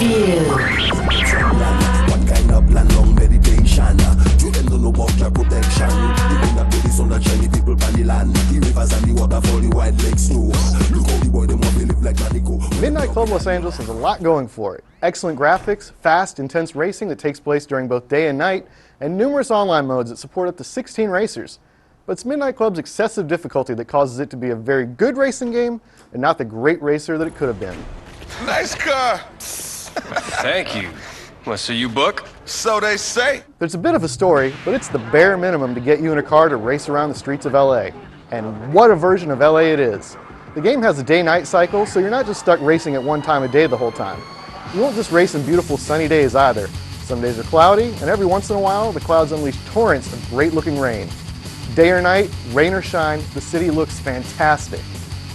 What kind of plan, long meditation? Children don't know about their protection. Even the babies on the journey, people on the land. The rivers and the waterfall, the white lakes too. Look how the boy, them want to live like Manico. Midnight Club Los Angeles has a lot going for it. Excellent graphics, fast, intense racing that takes place during both day and night, and numerous online modes that support up to 16 racers. But it's Midnight Club's excessive difficulty that causes it to be a very good racing game and not the great racer that it could have been. Nice car. Thank you. Well, so you book? So they say. There's a bit of a story, but it's the bare minimum to get you in a car to race around the streets of LA. And what a version of LA it is. The game has a day-night cycle, so you're not just stuck racing at one time of day the whole time. You won't just race in beautiful sunny days either. Some days are cloudy, and every once in a while, the clouds unleash torrents of great-looking rain. Day or night, rain or shine, the city looks fantastic.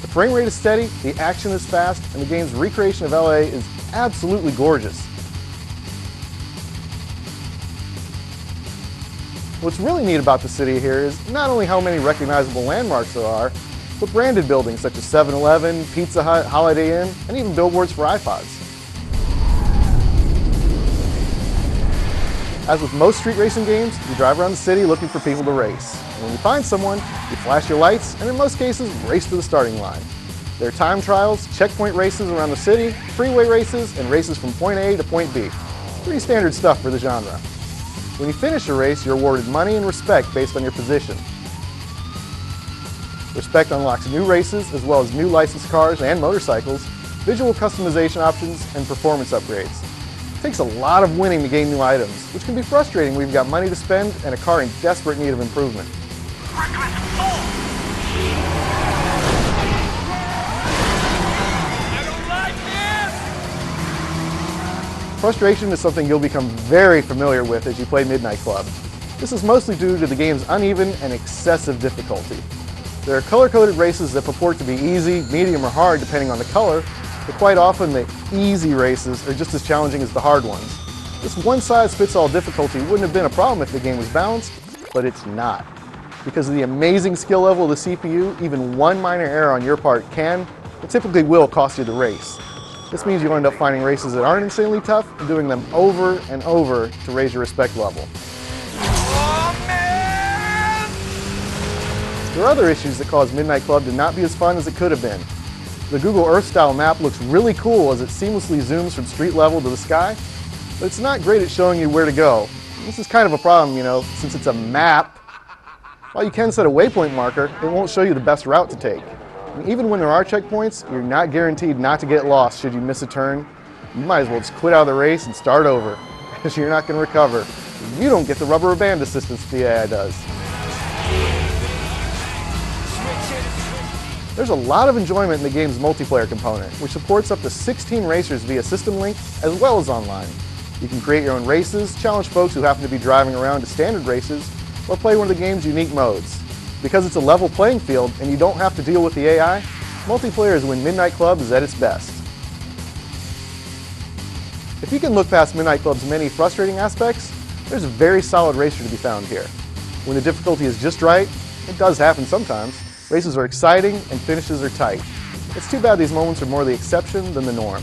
The frame rate is steady, the action is fast, and the game's recreation of LA is absolutely gorgeous. What's really neat about the city here is not only how many recognizable landmarks there are, but branded buildings such as 7-Eleven, Pizza Hut, Holiday Inn, and even billboards for iPods. As with most street racing games, you drive around the city looking for people to race. And when you find someone, you flash your lights and in most cases, race to the starting line. There are time trials, checkpoint races around the city, freeway races, and races from point A to point B. Pretty standard stuff for the genre. When you finish a race, you're awarded money and respect based on your position. Respect unlocks new races, as well as new licensed cars and motorcycles, visual customization options, and performance upgrades. It takes a lot of winning to gain new items, which can be frustrating when you've got money to spend and a car in desperate need of improvement. Frustration is something you'll become very familiar with as you play Midnight Club. This is mostly due to the game's uneven and excessive difficulty. There are color-coded races that purport to be easy, medium, or hard depending on the color, but quite often the easy races are just as challenging as the hard ones. This one-size-fits-all difficulty wouldn't have been a problem if the game was balanced, but it's not. Because of the amazing skill level of the CPU, even one minor error on your part can, and typically will, cost you the race. This means you'll end up finding races that aren't insanely tough and doing them over and over to raise your respect level. Oh, man! There are other issues that cause Midnight Club to not be as fun as it could have been. The Google Earth-style map looks really cool as it seamlessly zooms from street level to the sky, but it's not great at showing you where to go. This is kind of a problem, since it's a map. While you can set a waypoint marker, it won't show you the best route to take. And even when there are checkpoints, you're not guaranteed not to get lost should you miss a turn. You might as well just quit out of the race and start over, because you're not going to recover. You don't get the rubber band assistance the AI does. There's a lot of enjoyment in the game's multiplayer component, which supports up to 16 racers via system link as well as online. You can create your own races, challenge folks who happen to be driving around to standard races, or play one of the game's unique modes. Because it's a level playing field and you don't have to deal with the AI, multiplayer is when Midnight Club is at its best. If you can look past Midnight Club's many frustrating aspects, there's a very solid racer to be found here. When the difficulty is just right, it does happen sometimes, races are exciting and finishes are tight. It's too bad these moments are more the exception than the norm.